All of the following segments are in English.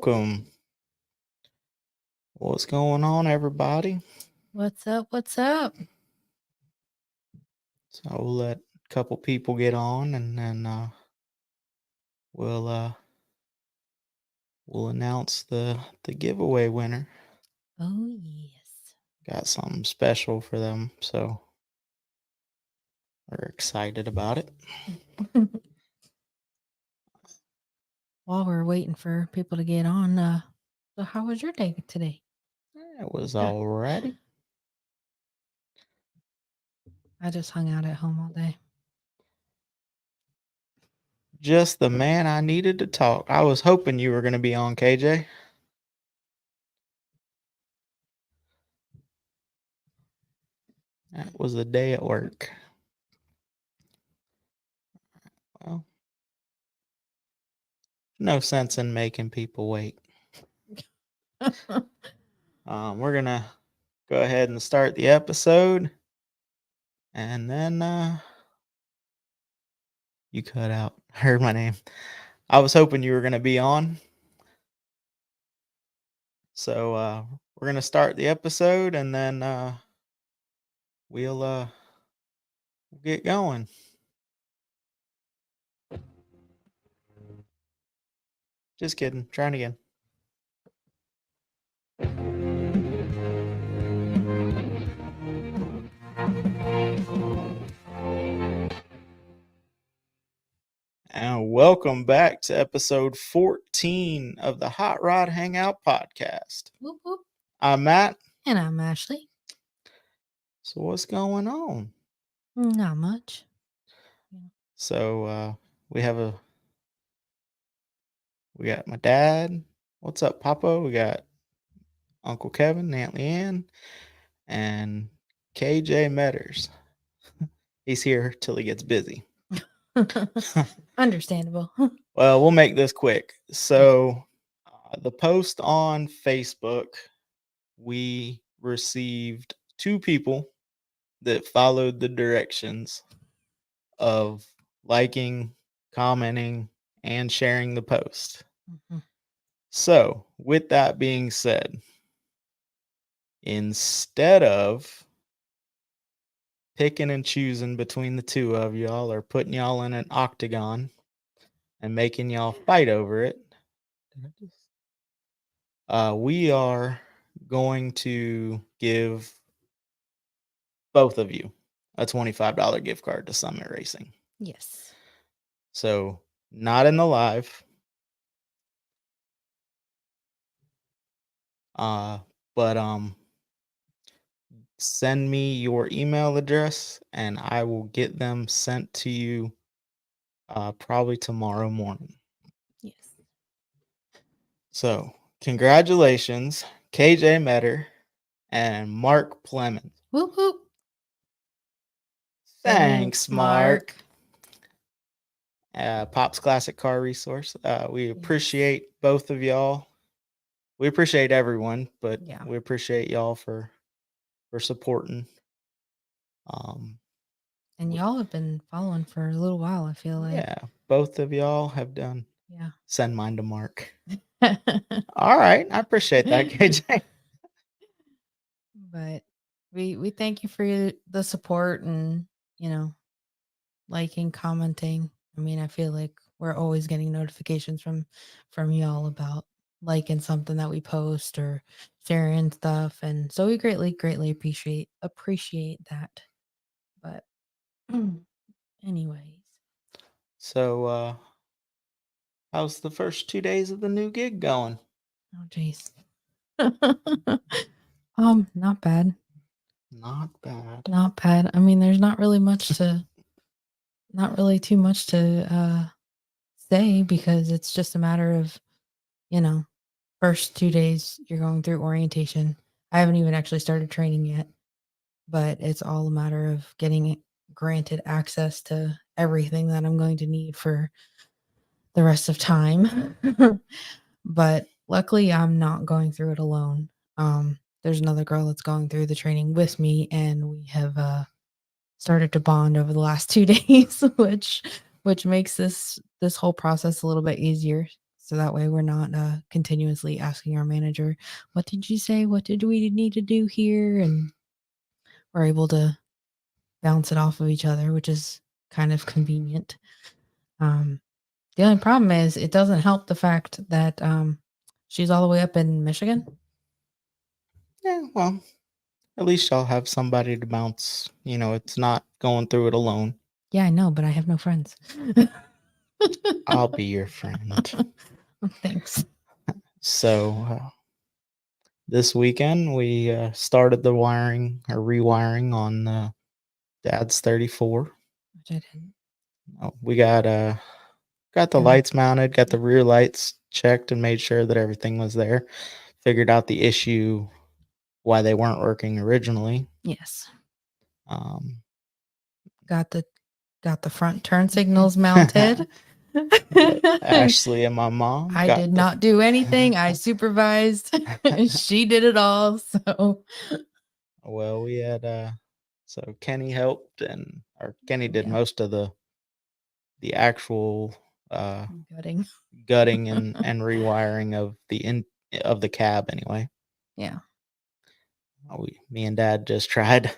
welcome. What's going on, everybody? What's up? What's up? So we'll let a couple people get on, and then we'll we'll announce the giveaway winner. Oh, yes. Got something special for them, so we're excited about it. While we're waiting for people to get on, so how was your day today? It was alrighty. I just hung out at home all day. Just the man I needed to talk. I was hoping you were going to be on, KJ. That was a day at work. Well, no sense in making people wait. We're going to go ahead and start the episode. And then you cut out. Heard my name. I was hoping you were going to be on. So we're going to start the episode, and then we'll get going. Just kidding. Trying again. And welcome back to episode 14 of the Hot Rod Hangout podcast. Whoop, whoop. I'm Matt. And I'm Ashley. So what's going on? Not much. So we got my dad. What's up, Papa? We got Uncle Kevin, Aunt Leanne, and KJ Metters. He's here till he gets busy. Understandable. Well, we'll make this quick. So the post on Facebook, we received 2 people that followed the directions of liking, commenting, and sharing the post. Mhm. So, with that being said, instead of picking and choosing between the 2 of y'all or putting y'all in an octagon and making y'all fight over it, we are going to give both of you a $25 gift card to Summit Racing. Yes. So, not in the live, but send me your email address and I will get them sent to you probably tomorrow morning. Yes. So, congratulations, KJ Metter and Mark Plemons. Whoop, whoop. Thanks, Mark. Pop's Classic Car Resource. We appreciate both of y'all. We appreciate everyone, but we appreciate y'all for supporting. And y'all have been following for a little while, I feel like. Yeah, both of y'all have done. Yeah. Send mine to Mark. All right, I appreciate that, KJ. But we thank you for the support and, liking, commenting. I mean, I feel like we're always getting notifications from y'all about liking something that we post or sharing stuff, and so we greatly appreciate that. But anyways, so how's the first 2 days of the new gig going? Oh jeez. Not bad. Not bad. I mean, there's not really too much to say, because it's just a matter of, first 2 days you're going through orientation. I haven't even actually started training yet, but it's all a matter of getting granted access to everything that I'm going to need for the rest of time. But luckily I'm not going through it alone. There's another girl that's going through the training with me, and we have started to bond over the last 2 days, which makes this whole process a little bit easier. So that way we're not continuously asking our manager, what did you say? What did we need to do here? And we're able to bounce it off of each other, which is kind of convenient. The only problem is it doesn't help the fact that she's all the way up in Michigan. Yeah, well, at least y'all have somebody to bounce. It's not going through it alone. Yeah, I know, but I have no friends. I'll be your friend. Thanks. So this weekend we started the wiring or rewiring on Dad's 34. Which I didn't. We got the Yeah. lights mounted, got the rear lights checked, and made sure that everything was there. Figured out the issue why they weren't working originally. Yes. Um, Got the front turn signals mounted. Ashley and my mom. I did not do anything. I supervised. She did it all. So well, we had so Kenny helped, or Kenny did Yeah. most of the actual gutting and rewiring of the cab anyway. Yeah. Me and Dad just tried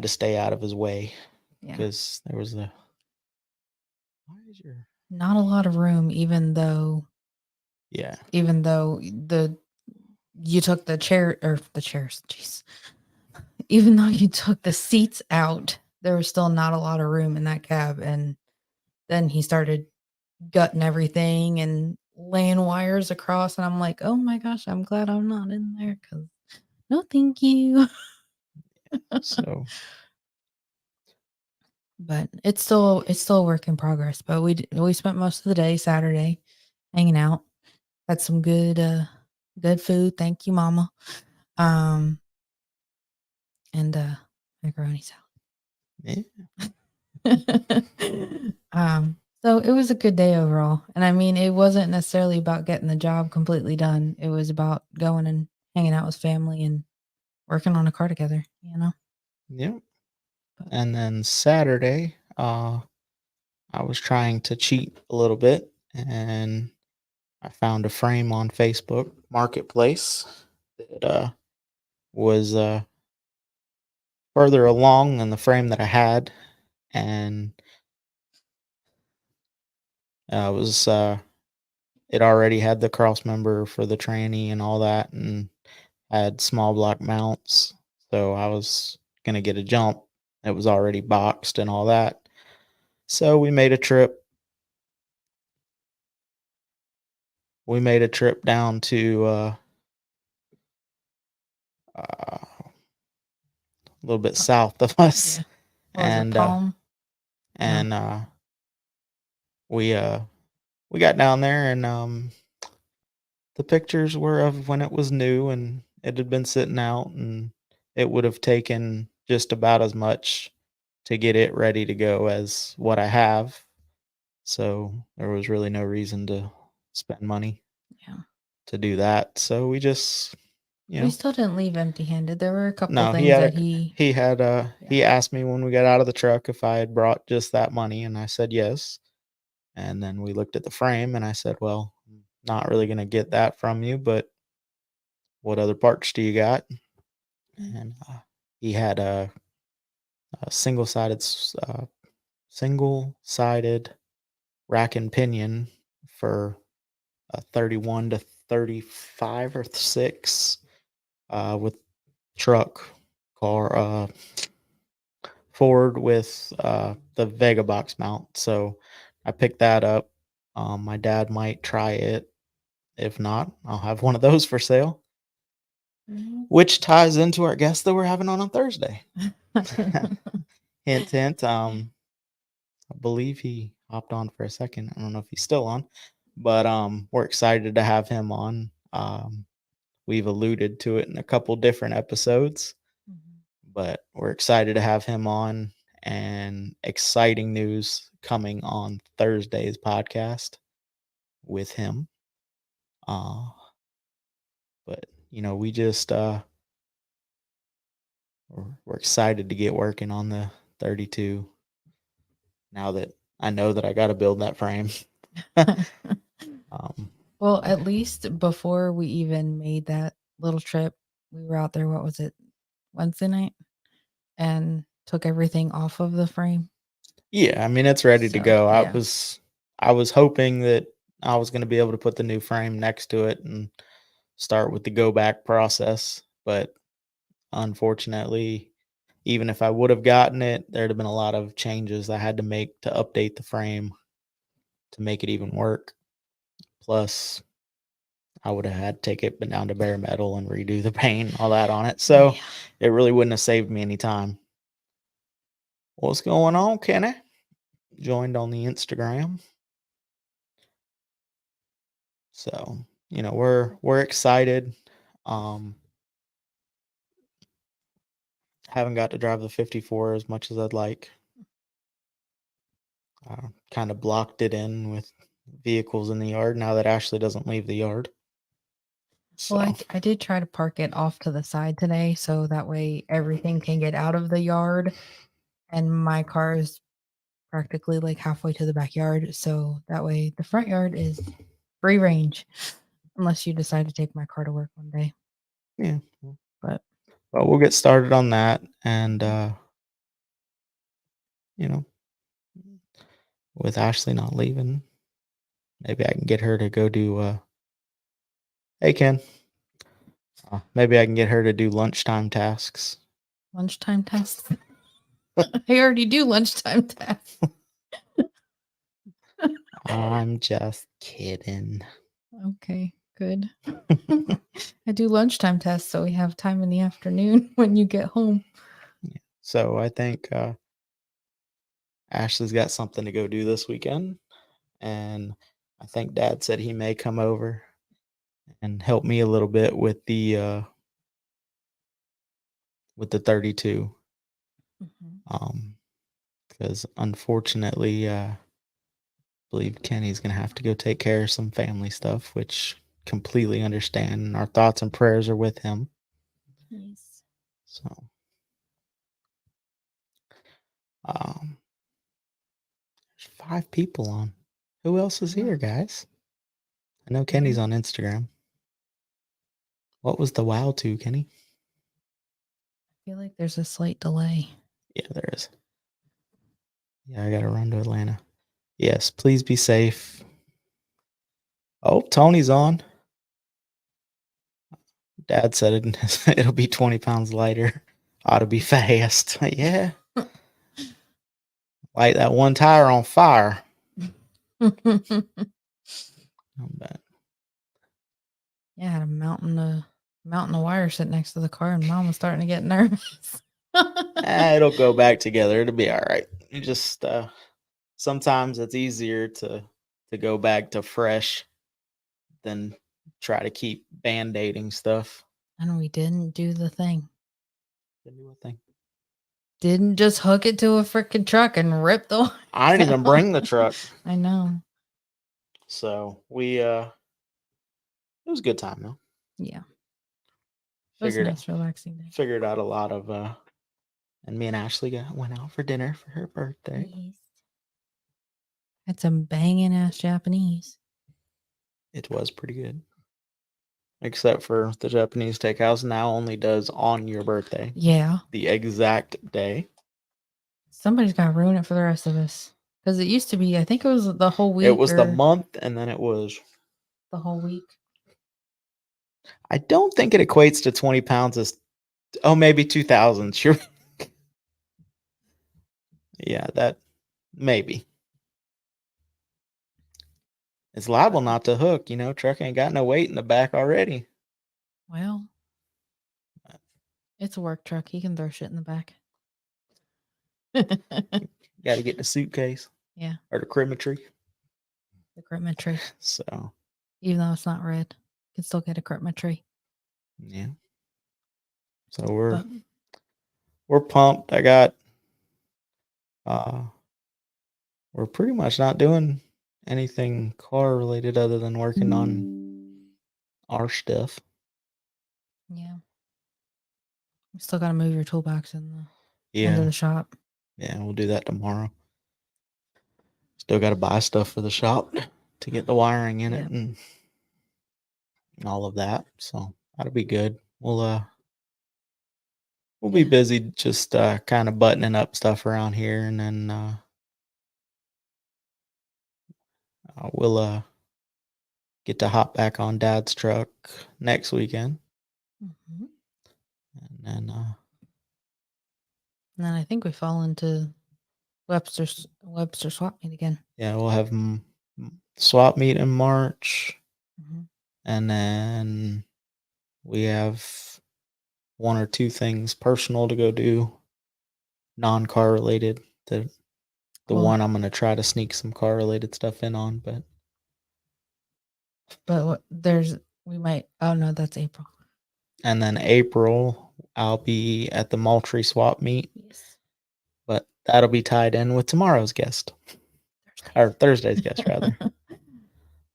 to stay out of his way Yeah. because there was not a lot of room, even though you took the chairs, jeez. Even though you took the seats out, there was still not a lot of room in that cab. And then he started gutting everything and laying wires across. And I'm like, oh my gosh, I'm glad I'm not in there because no, thank you. So, but it's still a work in progress. But we spent most of the day Saturday hanging out. Had some good food. Thank you, Mama. And macaroni salad. Yeah. So it was a good day overall. And I mean, it wasn't necessarily about getting the job completely done. It was about going and hanging out with family and working on a car together, Yep. And then Saturday, I was trying to cheat a little bit, and I found a frame on Facebook Marketplace that was further along than the frame that I had, and it already had the cross member for the tranny and all that, and had small block mounts. So I was gonna get a jump. It was already boxed and all that. So we made a trip. Down to a little bit south of us, and Palm? we got down there, and the pictures were of when it was new and it had been sitting out, and it would have taken just about as much to get it ready to go as what I have. So there was really no reason to spend money to do that. So we just, we still didn't leave empty-handed. There were a couple no, things he asked me when we got out of the truck if I had brought just that money, and I said yes. And then we looked at the frame, and I said, well, I'm not really going to get that from you, but what other parts do you got? And he had a single-sided rack and pinion for a 31 to 35 or 6 with truck car Ford with the Vega box mount. So I picked that up. My dad might try it. If not, I'll have one of those for sale. Which ties into our guest that we're having on Thursday. Hint, hint. I believe he hopped on for a second. I don't know if he's still on, but we're excited to have him on. We've alluded to it in a couple different episodes, but we're excited to have him on, and exciting news coming on Thursday's podcast with him. But we just we're excited to get working on the 32 now that I know that I got to build that frame. Well, at least before we even made that little trip, we were out there, what was it, Wednesday night? And took everything off of the frame. Yeah, I mean, it's ready to So, go. yeah. I was hoping that I was gonna be able to put the new frame next to it and start with the go back process, but unfortunately, even if I would have gotten it, there'd have been a lot of changes I had to make to update the frame to make it even work. Plus, I would have had to take it down to bare metal and redo the paint and all that on it. So Yeah. it really wouldn't have saved me any time. What's going on, Kenny? Joined on the Instagram. So, we're excited. Haven't got to drive the 54 as much as I'd like. Kind of blocked it in with vehicles in the yard now that Ashley doesn't leave the yard. So, Well, I did try to park it off to the side today, so that way everything can get out of the yard, and my car is practically like halfway to the backyard, so that way the front yard is free range, unless you decide to take my car to work one day. yeah. But Well, we'll get started on that, and with Ashley not leaving, maybe I can get her to go do. Hey, Ken. Maybe I can get her to do lunchtime tasks. lunchtime tasks. I already do lunchtime tasks. I'm just kidding. Okay, good. I do lunchtime tests, so we have time in the afternoon when you get home. So I think Ashley's got something to go do this weekend, and I think Dad said he may come over and help me a little bit with the 32. Because unfortunately, I believe Kenny's gonna have to go take care of some family stuff, which completely understand. And our thoughts and prayers are with him. Yes. So, there's 5 people on. Who else is here, guys? I know Kenny's on Instagram. What was the wow to, Kenny? I feel like there's a slight delay. Yeah, there is. Yeah, I gotta run to Atlanta. Yes, please be safe. Oh, Tony's on. Dad said it'll be 20 pounds lighter. Ought to be fast. Yeah. Light that one tire on fire. Yeah, Not bad. I had a mountain of wire sitting next to the car, and Mom was starting to get nervous. It'll go back together. It'll be all right. You just sometimes it's easier to go back to fresh than try to keep band-aiding stuff. And we didn't do the thing. Didn't do a thing. Didn't just hook it to a freaking truck and rip the. I didn't even bring the truck. I know. So we it was a good time though. Yeah. It was a nice, relaxing day. Figured out a lot of and me and Ashley went out for dinner for her birthday. Yes. Had some banging ass Japanese. It was pretty good. Except for the Japanese steakhouse now only does on your birthday. Yeah. The exact day. Somebody's got to ruin it for the rest of us. Because it used to be, I think it was the whole week. It was the month, and then it was the whole week. I don't think it equates to 20 pounds as maybe 2,000. Sure. Yeah, that maybe. It's liable not to hook, truck ain't got no weight in the back already. Well, it's a work truck. He can throw shit in the back. Got to get the suitcase. Yeah. Or the crimetry. The crimetry. So. Even though it's not red, you can still get a crimetry. Yeah. So we're pumped. I got we're pretty much not doing anything car related other than working on our stuff. Yeah. You still got to move your toolbox in the end of the shop. Yeah, we'll do that tomorrow. Still got to buy stuff for the shop. to get the wiring in Yeah. it and all of that. So that'll be good. We'll be Yeah. busy just kind of buttoning up stuff around here, and then we'll get to hop back on Dad's truck next weekend, Mhm. and then And then I think we fall into Webster swap meet again. yeah, we'll have swap meet in March, Mhm. and then we have one or two things personal to go do, non-car related. The Well, one I'm gonna try to sneak some car related stuff in on, but we might. Oh no, that's April. and then April I'll be at the Moultrie swap meet, Yes. but that'll be tied in with tomorrow's guest or Thursday's guest rather.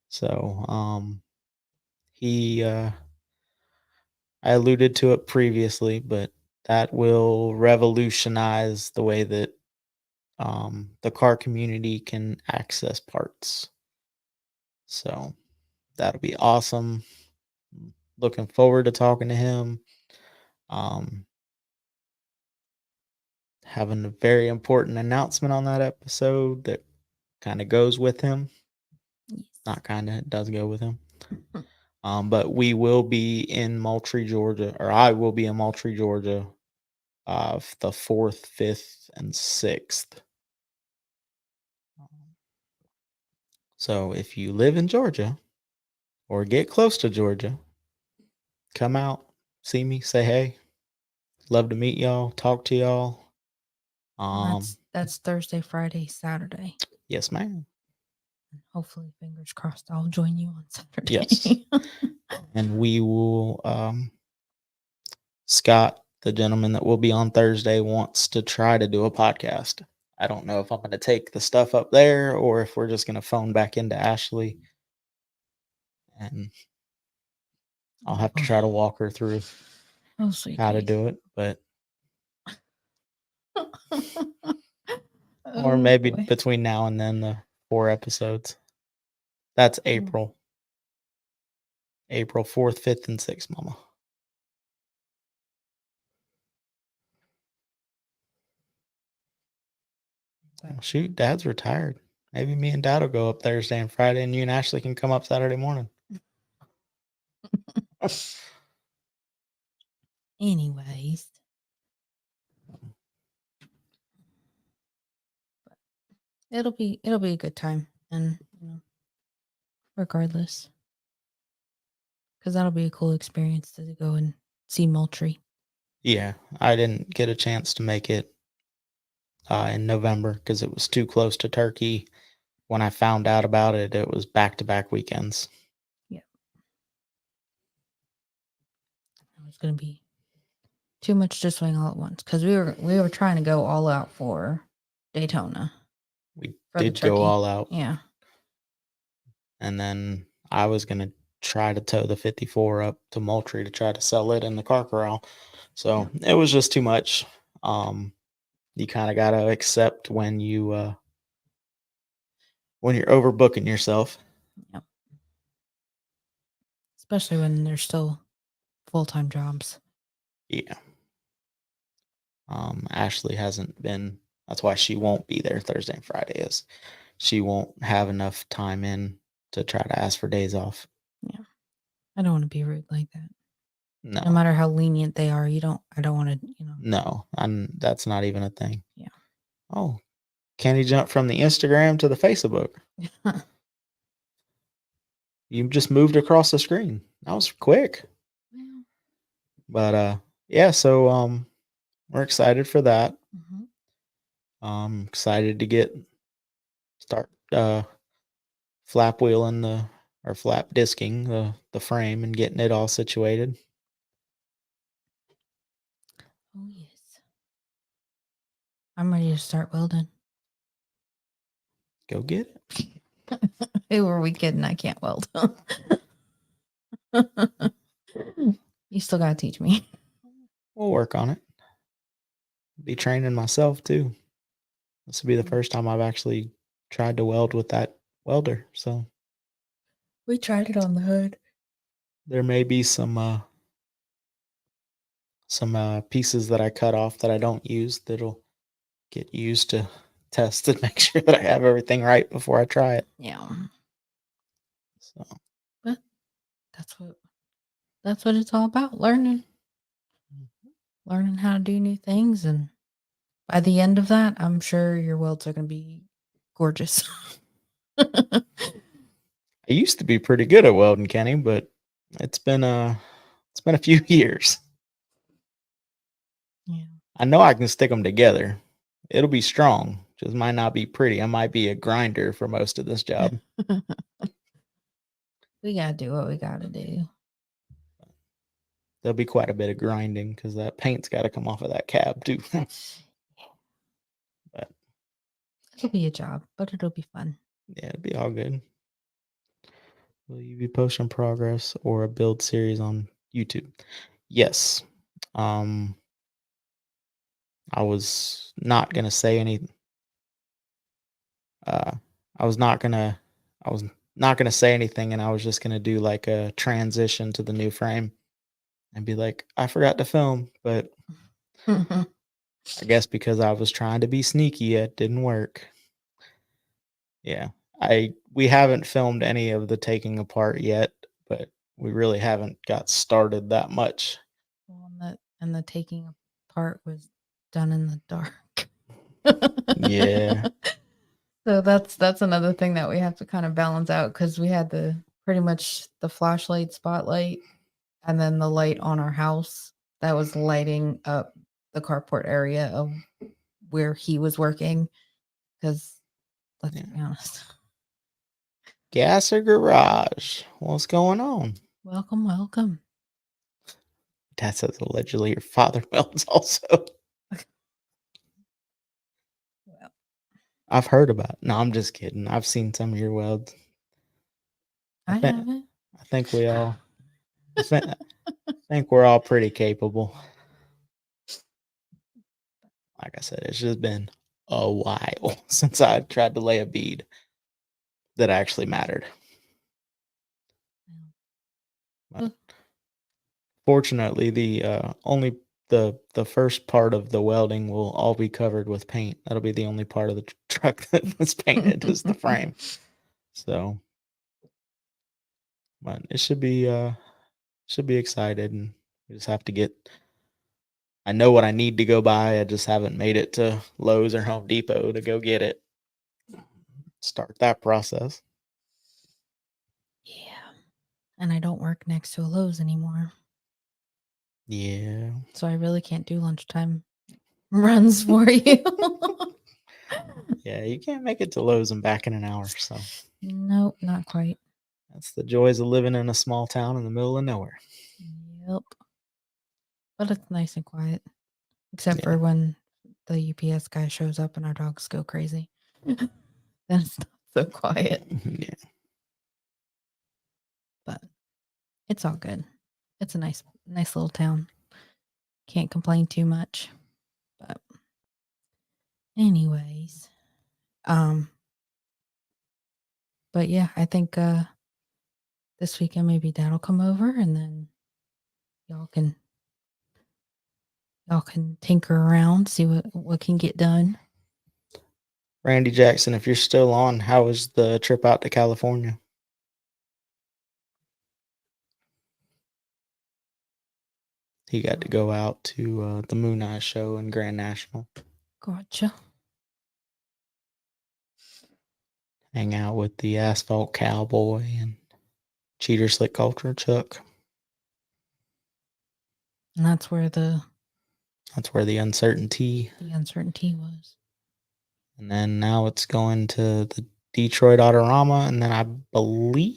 So he I alluded to it previously, but that will revolutionize the way that the car community can access parts. So that'll be awesome. Looking forward to talking to him. Um, Having a very important announcement on that episode that kind of goes with him. Yes. Not kind of, it does go with him. But we will be in Moultrie, Georgia, or I will be in Moultrie, Georgia, the 4th, 5th, and 6th. So if you live in Georgia or get close to Georgia, come out, see me, say hey. Love to meet y'all, talk to y'all. That's Thursday, Friday, Saturday. Yes, ma'am. And hopefully, fingers crossed, I'll join you on Saturday. Yes. And we will Scott, the gentleman that will be on Thursday, wants to try to do a podcast. I don't know if I'm going to take the stuff up there or if we're just going to phone back into Ashley. And I'll have to try to walk her through how to do it. But or maybe between now and then the 4 episodes. That's April. April 4th, 5th, and 6th, Mama. Oh, shoot, Dad's retired. Maybe me and Dad will go up Thursday and Friday, and you and Ashley can come up Saturday morning. Anyways, it'll be a good time, and regardless, because that'll be a cool experience to go and see Moultrie. Yeah, I didn't get a chance to make it in November because it was too close to Turkey. When I found out about it, it was back-to-back weekends. Yeah, it was gonna be too much to swing all at once because we were trying to go all out for Daytona. We did go all out. Yeah. And then I was going to try to tow the 54 up to Moultrie to try to sell it in the car corral. So it was just too much. You kind of got to accept when you're overbooking yourself. Yep. Especially when there's still full-time jobs. Yeah. Ashley hasn't been, that's why she won't be there Thursday and Friday is she won't have enough time in to try to ask for days off. Yeah. I don't want to be rude like that. No. No matter how lenient they are, I don't want to, No, that's not even a thing. Yeah. Oh, can he jump from the Instagram to the Facebook? You just moved across the screen. That was quick. Yeah. But yeah, so we're excited for that. Excited to start flap wheeling or flap disking the frame and getting it all situated. Oh yes. I'm ready to start welding. Go get it. Who are we kidding? I can't weld. You still gotta teach me. We'll work on it. Be training myself too. This will be the first time I've actually tried to weld with that welder. So We tried it on the hood. There may be some pieces that I cut off that I don't use that'll get used to test to make sure that I have everything right before I try it. Yeah. So But that's what it's all about, learning how to do new things, and by the end of that, I'm sure your welds are gonna be gorgeous. I used to be pretty good at welding, Kenny, but it's been a few years. Yeah. I know I can stick them together. It'll be strong. Just might not be pretty. I might be a grinder for most of this job. We gotta do what we gotta do. There'll be quite a bit of grinding because that paint's got to come off of that cab too. But It'll be a job, but it'll be fun. yeah, it'll be all good. Will you be posting progress or a build series on YouTube? Yes. Um, I was not gonna say any. Uh, I was not gonna. I was not gonna say anything, and I was just gonna do like a transition to the new frame and be like, I forgot to film, but I guess because I was trying to be sneaky, it didn't work. Yeah. We haven't filmed any of the taking apart yet, but we really haven't got started that much. Well, and the taking apart was done in the dark. Yeah. So that's another thing that we have to kind of balance out, because we had pretty much the flashlight spotlight and then the light on our house that was lighting up the carport area of where he was working. Because let's Yeah. be honest. Gas or garage? What's going on? Welcome, welcome. Dad says allegedly your father welds also. Well, I've heard about it. No, I'm just kidding. I've seen some of your welds. I I think haven't. I think we all I think we're all pretty capable. Like I said, it's just been a while since I tried to lay a bead that actually mattered. But fortunately, the first part of the welding will all be covered with paint. That'll be the only part of the truck that was painted is the frame. So, but it should be excited, and we just have to get. I know what I need to go buy. I just haven't made it to Lowe's or Home Depot to go get it. Start that process. Yeah. And I don't work next to a Lowe's anymore. Yeah. So I really can't do lunchtime runs for you. Yeah, you can't make it to Lowe's and back in an hour. So Nope, not quite. that's the joys of living in a small town in the middle of nowhere. Yep. But it's nice and quiet. Except Yeah. for when the UPS guy shows up and our dogs go crazy. Then it's not so quiet. Yeah. But it's all good. It's a nice little town. Can't complain too much. But anyways. But yeah, I think this weekend maybe Dad'll come over, and then y'all can tinker around, see what can get done. Randy Jackson, if you're still on, how was the trip out to California? He got to go out to the Moon Eye show in Grand National, Gotcha. hang out with the Asphalt Cowboy and Cheater Slick Culture Chuck. And that's where the uncertainty. uncertainty was. And then now it's going to the Detroit Autorama, and then I believe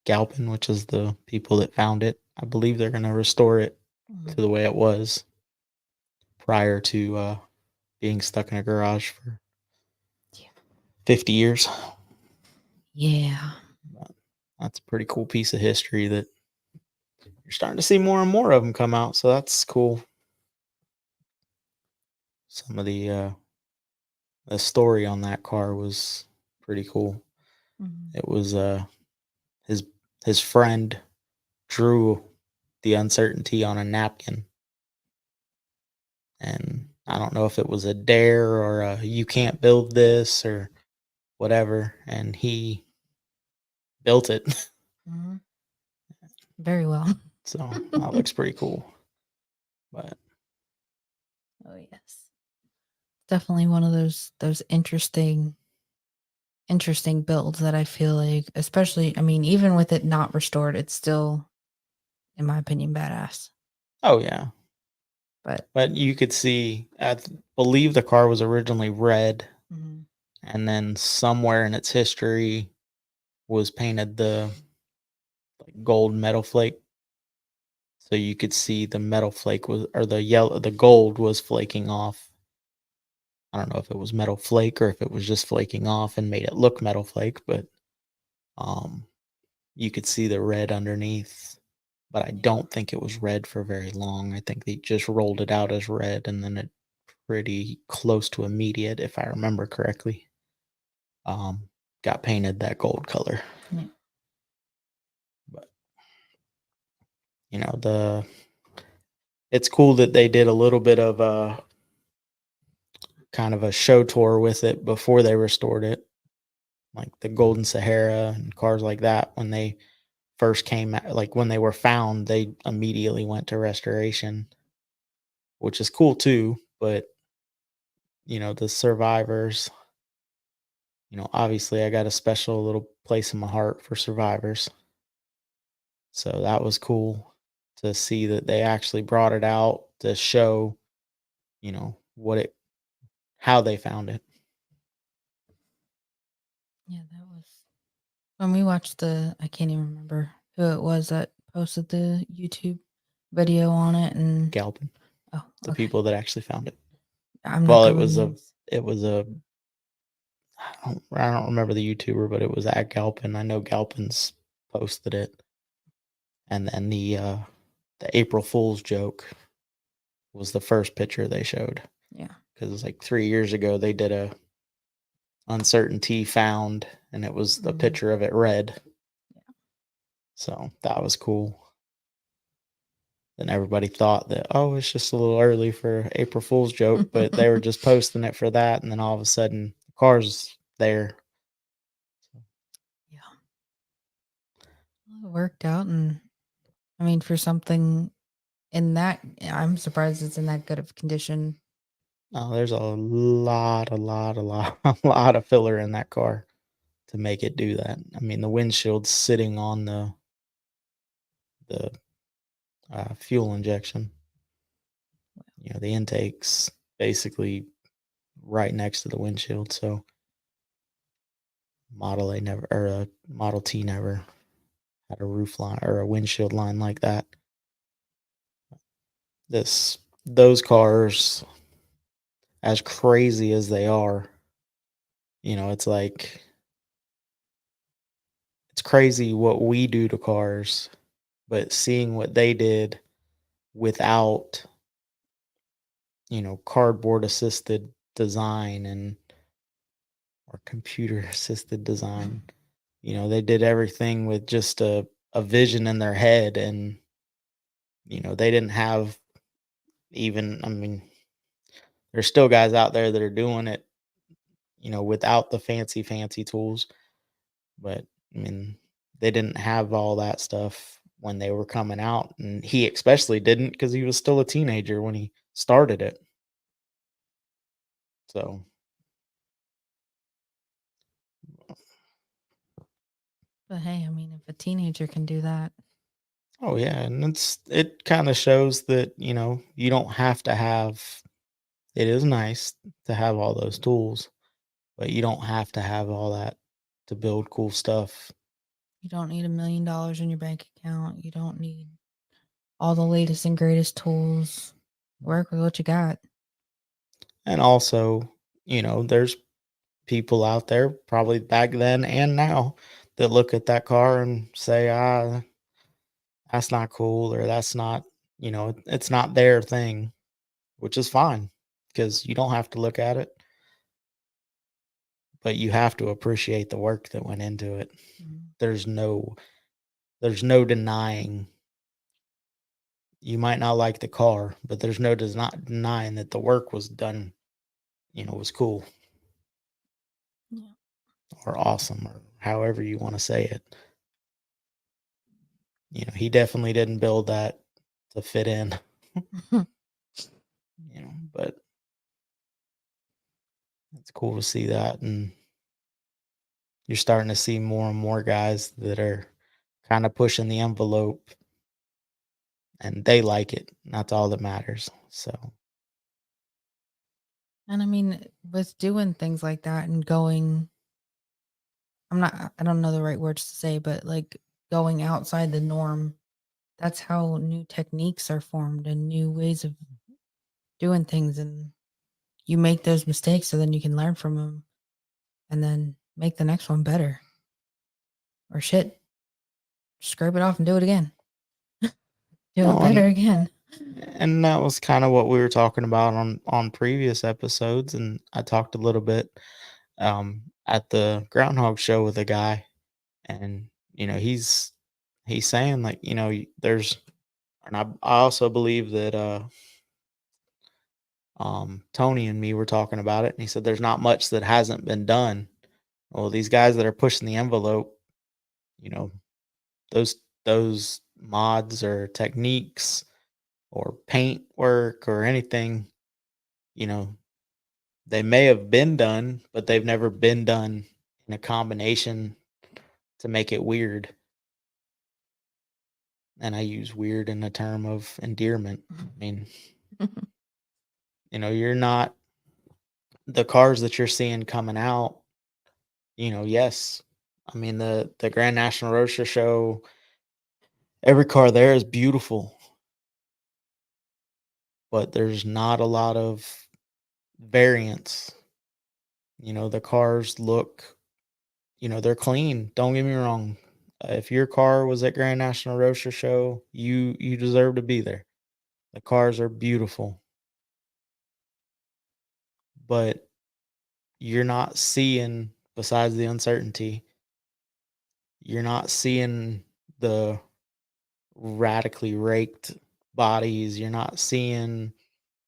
Galpin, which is the people that found it. I believe they're going to restore it to the way it was prior to being stuck in a garage for 50 years. Yeah. But that's a pretty cool piece of history that you're starting to see more and more of them come out. So that's cool. Some of the story on that car was pretty cool. Mhm. It was his his friend drew the uncertainty on a napkin, and I don't know if it was a dare or a you can't build this or whatever, and he built it. Mhm. Very well. So that looks pretty cool. But Oh yes. Definitely one of those interesting builds that I feel like, especially, I mean, even with it not restored, it's still, in my opinion, badass. oh yeah, But but you could see, believe the car was originally red, mhm. and then somewhere in its history was painted the like gold metal flake, so you could see the metal flake was or the gold was flaking off. I don't know if it was metal flake or if it was just flaking off and made it look metal flake, but um, you could see the red underneath. But I don't think it was red for very long. I think they just rolled it out as red, and then it pretty close to immediate, if I remember correctly, um, got painted that gold color. Yeah. But the it's cool that they did a little bit of a kind of a show tour with it before they restored it, like the Golden Sahara and cars like that. When they first came out, like when they were found, they immediately went to restoration, which is cool too. But the survivors, obviously I got a special little place in my heart for survivors. So that was cool to see that they actually brought it out to show, what it how they found it. Yeah, that was when we watched I can't even remember who it was that posted the YouTube video on it. And Galpin, oh, the okay. people that actually found it. I'm not Well, good with names. it was a I don't remember the YouTuber, but it was at Galpin. I know Galpin's posted it. And then the April Fool's joke was the first picture they showed, Yeah. because like 3 years ago they did a uncertainty found, and it was the Mhm. picture of it red. Yeah. So that was cool. Then everybody thought that, oh, it's just a little early for April Fool's joke, but they were just posting it for that, and then all of a sudden the car's there. Yeah. Well, it worked out, and I mean, for something in that, I'm surprised it's in that good of condition. Oh, there's a lot, a lot of filler in that car to make it do that. I mean, the windshield's sitting on the fuel injection. The intake's basically right next to the windshield. So Model T never had a roof line or a windshield line like that. Those cars, as crazy as they are, it's like it's crazy what we do to cars, but seeing what they did without, cardboard assisted design or computer assisted design. They did everything with just a vision in their head, and they didn't have even, I mean, there's still guys out there that are doing it, without the fancy tools, but I mean, they didn't have all that stuff when they were coming out, and he especially didn't because he was still a teenager when he started it. So, But hey, I mean, if a teenager can do that, oh yeah, and it kind of shows that, you don't have to have it is nice to have all those tools, but you don't have to have all that to build cool stuff. you don't need $1 million in your bank account. You don't need all the latest and greatest tools. Work with what you got. And also, there's people out there probably back then and now that look at that car and say, that's not cool, or that's not, it's not their thing, which is fine because you don't have to look at it. but you have to appreciate the work that went into it. Mhm. There's no denying. You might not like the car, but there's no not denying that the work was done, was cool Yeah. or awesome or however you want to say it. He definitely didn't build that to fit in, but it's cool to see that. And you're starting to see more and more guys that are kind of pushing the envelope and they like it. That's all that matters. So, And I mean, with doing things like that and going, I don't know the right words to say, but like going outside the norm, that's how new techniques are formed and new ways of doing things. And you make those mistakes so then you can learn from them and then make the next one better. Or shit, scrape it off and do it again. Do it better again. And that was kind of what we were talking about on previous episodes. And I talked a little bit at the groundhog show with a guy, and he's saying, like, there's, and I also believe that Tony and me were talking about it, and he said there's not much that hasn't been done. Well, these guys that are pushing the envelope, you know those mods or techniques or paint work or anything, you know they may have been done, but they've never been done in a combination to make it weird. And I use weird in the term of endearment. I mean, you're not, the cars that you're seeing coming out, yes. I mean, the Grand National Roadster Show, every car there is beautiful, but there's not a lot of variance. The cars look, they're clean. Don't get me wrong. If your car was at Grand National Roadster Show, you deserve to be there. The cars are beautiful, but you're not seeing, besides the uncertainty, you're not seeing the radically raked bodies. You're not seeing,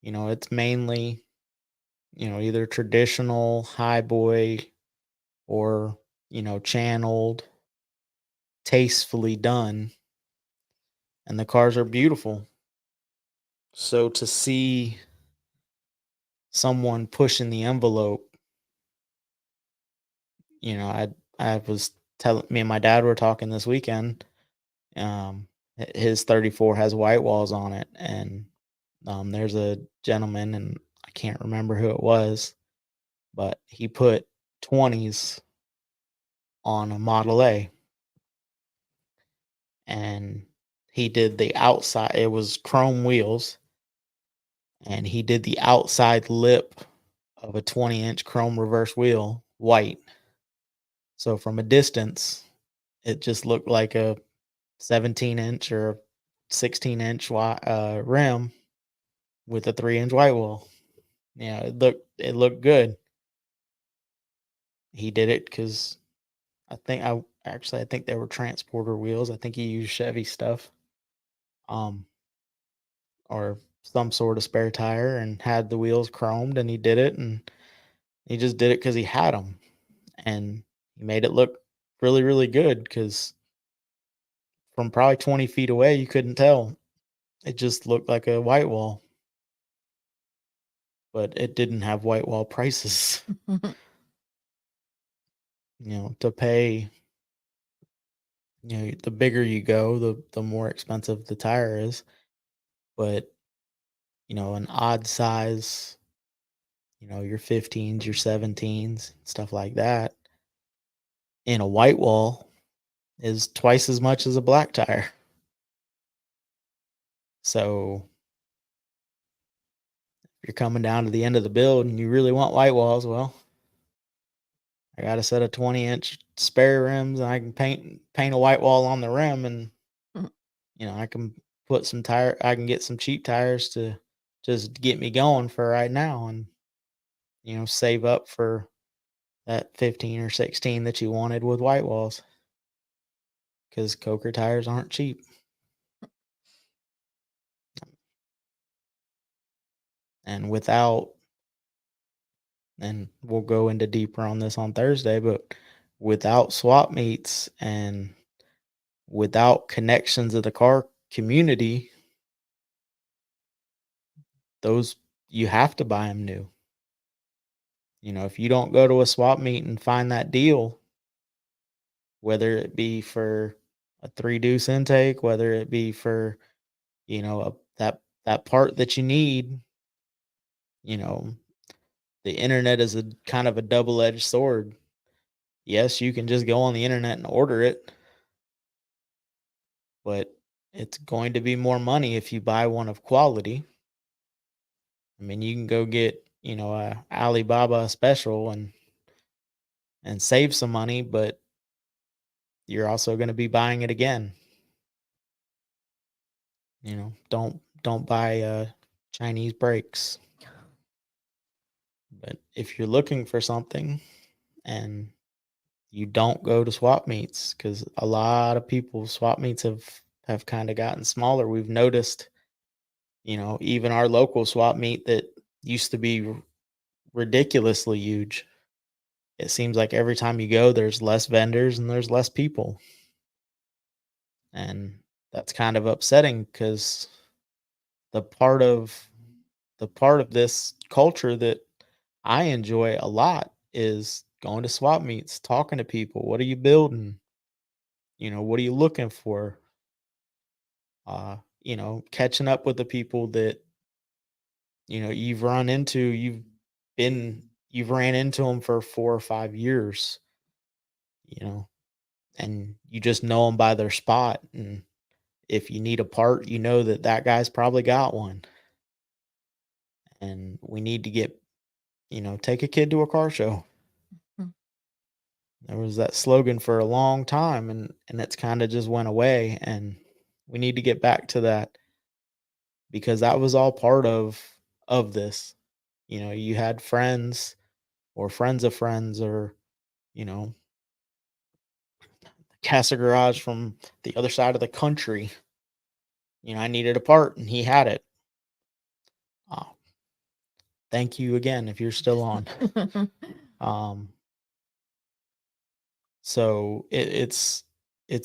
it's mainly, either traditional high boy or, channeled, tastefully done. And the cars are beautiful. So to see someone pushing the envelope, I was telling, me and my dad were talking this weekend. His 34 has white walls on it, and there's a gentleman, and I can't remember who it was, but he put 20s on a Model A, and he did the outside. It was chrome wheels, and he did the outside lip of a 20-inch chrome reverse wheel white. So from a distance, it just looked like a 17-inch or a 16-inch rim with a 3-inch white wall. Yeah, it looked good. He did it because I think they were transporter wheels. I think he used Chevy stuff, um, or some sort of spare tire, and had the wheels chromed, and he did it, and he just did it because he had them, and he made it look really, really good. Because from probably 20 feet away, you couldn't tell. It just looked like a white wall, but it didn't have white wall prices. To pay, the bigger you go, the more expensive the tire is. But, an odd size, your 15s, your 17s, stuff like that, in a white wall is twice as much as a black tire. So if you're coming down to the end of the build and you really want white walls, well, I got a set of 20-inch spare rims, and I can paint a white wall on the rim, and I can I can get some cheap tires to just get me going for right now, and save up for that 15 or 16 that you wanted with white walls, because Coker tires aren't cheap. And we'll go into deeper on this on Thursday, but without swap meets and without connections of the car community, those you have to buy them new. If you don't go to a swap meet and find that deal, whether it be for a 3 deuce intake, whether it be for, that part that you need, you know, the internet is a kind of a double-edged sword. Yes, you can just go on the internet and order it, but it's going to be more money if you buy one of quality. I mean, you can go get, a Alibaba special and save some money, but you're also going to be buying it again. Don't buy Chinese brakes. But if you're looking for something and you don't go to swap meets, because a lot of people swap meets have kind of gotten smaller. We've noticed, even our local swap meet that used to be ridiculously huge. It seems like every time you go, there's less vendors and there's less people. And that's kind of upsetting, because the part of this culture that I enjoy a lot is going to swap meets, talking to people. What are you building? What are you looking for? Catching up with the people that, you've ran into them for 4 or 5 years, you know, and you just know them by their spot. And if you need a part, that guy's probably got one. And we need to take a kid to a car show. Mhm. There was that slogan for a long time, and it's kind of just went away. And we need to get back to that, because that was all part of this. You had friends or friends of friends, or, Casa Garage from the other side of the country. I needed a part and he had it. Oh, thank you again if you're still on. Um, so it's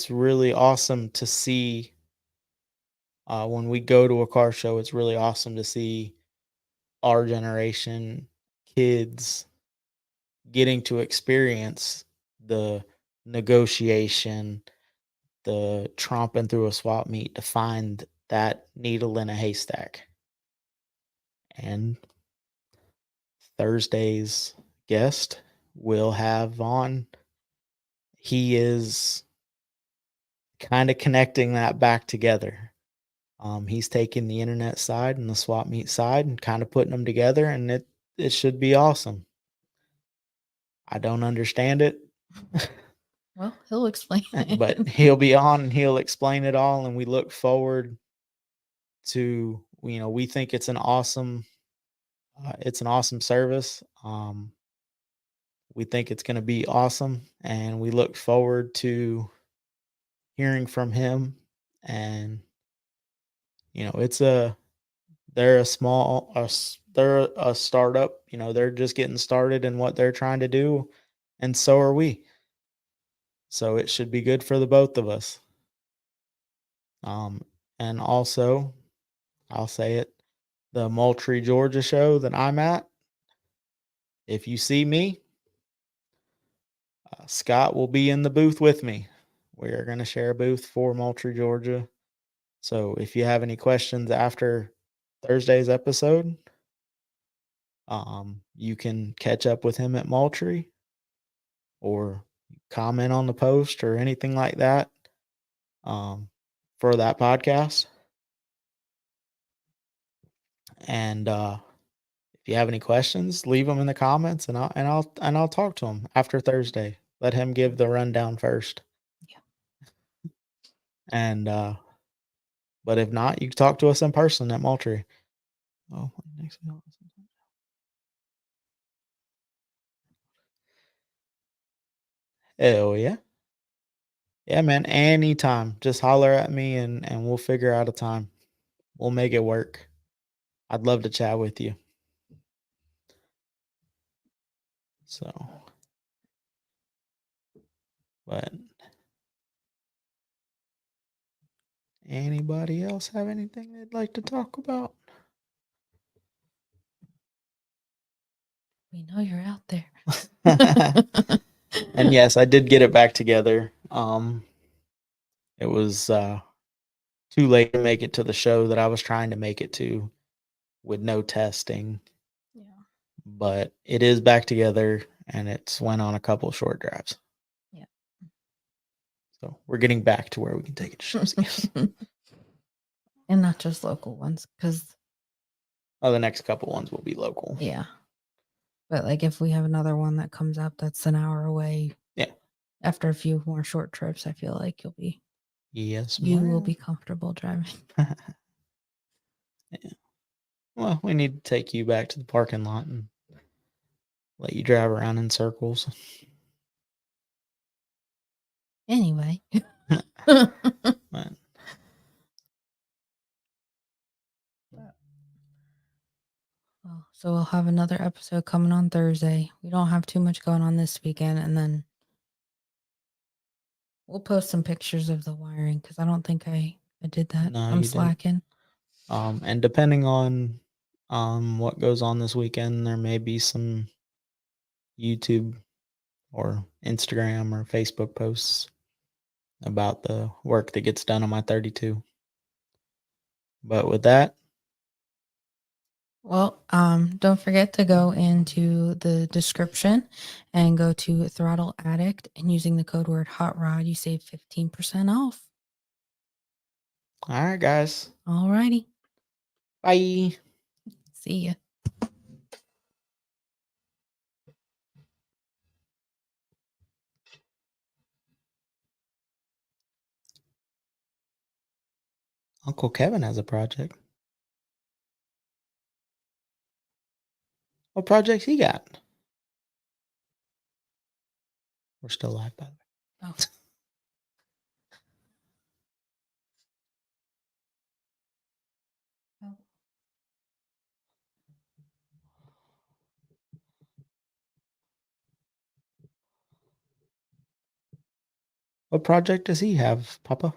really awesome to see, when we go to a car show. It's really awesome to see our generation kids getting to experience the negotiation, the tromping through a swap meet to find that needle in a haystack. And Thursday's guest will have on, he is kind of connecting that back together. He's taking the internet side and the swap meet side and kind of putting them together, and it should be awesome. I don't understand it. Well, he'll explain But it. he'll be on and he'll explain it all, and we look forward to, we think it's an awesome service. We think it's going to be awesome, and we look forward to hearing from him. And it's they're a they're a startup. They're just getting started in what they're trying to do, and so are we. So it should be good for the both of us. And also, I'll say it, the Moultrie, Georgia show that I'm at, if you see me, Scott will be in the booth with me. We are going to share a booth for Moultrie, Georgia. So if you have any questions after Thursday's episode, you can catch up with him at Moultrie or comment on the post or anything like that, for that podcast. And if you have any questions, leave them in the comments, and I'll talk to him after Thursday. Let him give the rundown first. Yeah. And but if not, you can talk to us in person at Moultrie. Oh, next. Hell yeah. Yeah, man. Anytime. Just holler at me and we'll figure out a time. We'll make it work. I'd love to chat with you. So, but anybody else have anything they'd like to talk about? We know you're out there. And yes, I did get it back together. It was too late to make it to the show that I was trying to make it to with no testing, Yeah. but it is back together and it's went on a couple of short drives. Yeah. So we're getting back to where we can take it to shows again. And not just local ones, because The next couple ones will be local. yeah. But like if we have another one that comes up that's an hour away, Yeah. After a few more short trips, I feel like you will be comfortable driving. Yeah. Well, we need to take you back to the parking lot and let you drive around in circles. Anyway. But So we'll have another episode coming on Thursday. We don't have too much going on this weekend, and then we'll post some pictures of the wiring because I don't think I did that. No, I'm you didn't. slacking. And depending on what goes on this weekend, there may be some YouTube or Instagram or Facebook posts about the work that gets done on my 32. But with that, Well, don't forget to go into the description and go to Throttle Addict, and using the code word Hot Rod, you save 15% off. all right, guys. All righty. Bye. See ya. Uncle Kevin has a project. What projects he got? We're still live, by the way. Oh. Oh. What project does he have, Papa?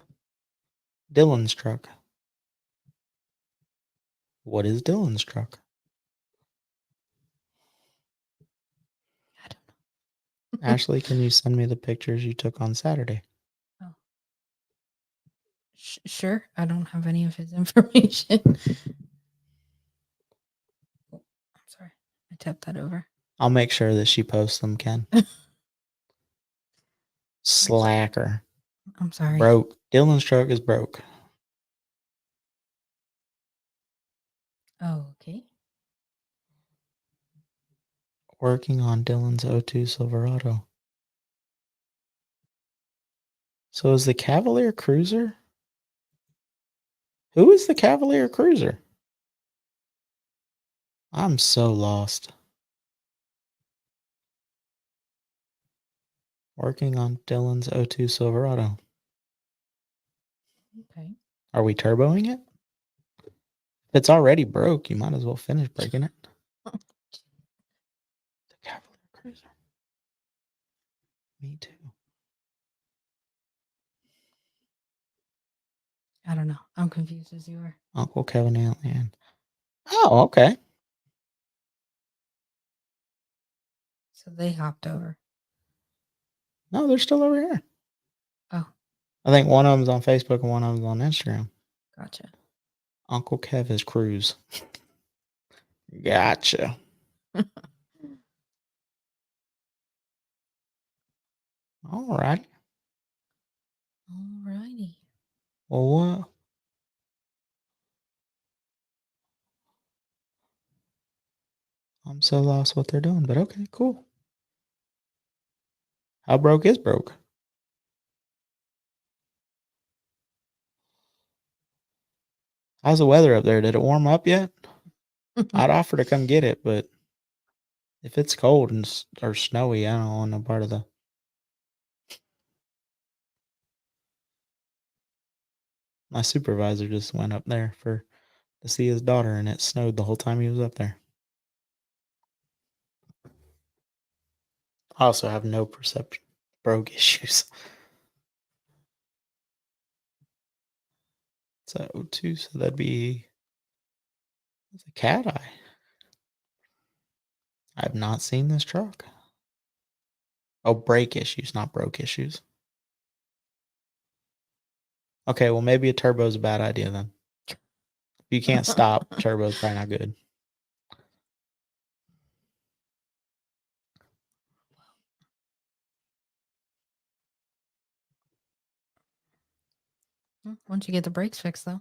Dylan's truck. What is Dylan's truck? I don't know. Ashley, can you send me the pictures you took on Saturday? Oh. Sure. I don't have any of his information. Oh, I'm sorry. I tapped that over. I'll make sure that she posts them, Ken. Slacker. I'm sorry. Broke. Dylan's truck is broke. Okay. Working on Dylan's 02 Silverado. So is the Cavalier Cruiser? Who is the Cavalier Cruiser? I'm so lost. Working on Dylan's 02 Silverado. Okay. Are we turboing it? If it's already broke, you might as well finish breaking it. The Cavalier Cruiser. Me too. I don't know. I'm confused as you are. Uncle Kevin Alien. Oh, okay. So they hopped over. No, they're still over here. Oh. I think one of them's on Facebook and one of them's on Instagram. Gotcha. Uncle Kevin's Cruise. Gotcha. All right. Alrighty. Well, what? I'm so lost what they're doing, but okay, cool. How broke is broke? How's the weather up there? Did it warm up yet? I'd offer to come get it, but if it's cold and or snowy, I don't want no part of the My supervisor just went up there to see his daughter, and it snowed the whole time he was up there. I also have no perception brogue issues. It's a O2, so that'd be it's a cat eye. I have not seen this truck. Oh, brake issues, not broke issues. Okay, well maybe a turbo's a bad idea then. If you can't stop, turbo's probably not good. Once you get the brakes fixed, though.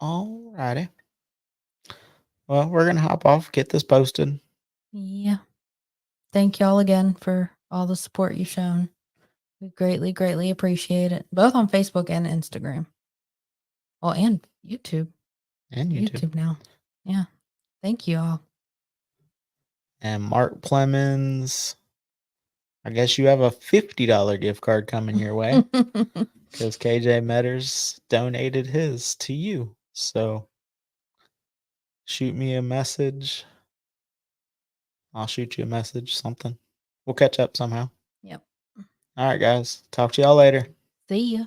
Alrighty. Well, we're gonna hop off, get this posted. Yeah. Thank y'all again for all the support you've shown. We greatly, greatly appreciate it. Both on Facebook and Instagram. Oh, and YouTube. And YouTube. now. Yeah. Thank you all. And Mark Plemons, I guess you have a $50 gift card coming your way because KJ Metters donated his to you. So shoot me a message. I'll shoot you a message, something. We'll catch up somehow. Yep. All right, guys. Talk to y'all later. See ya.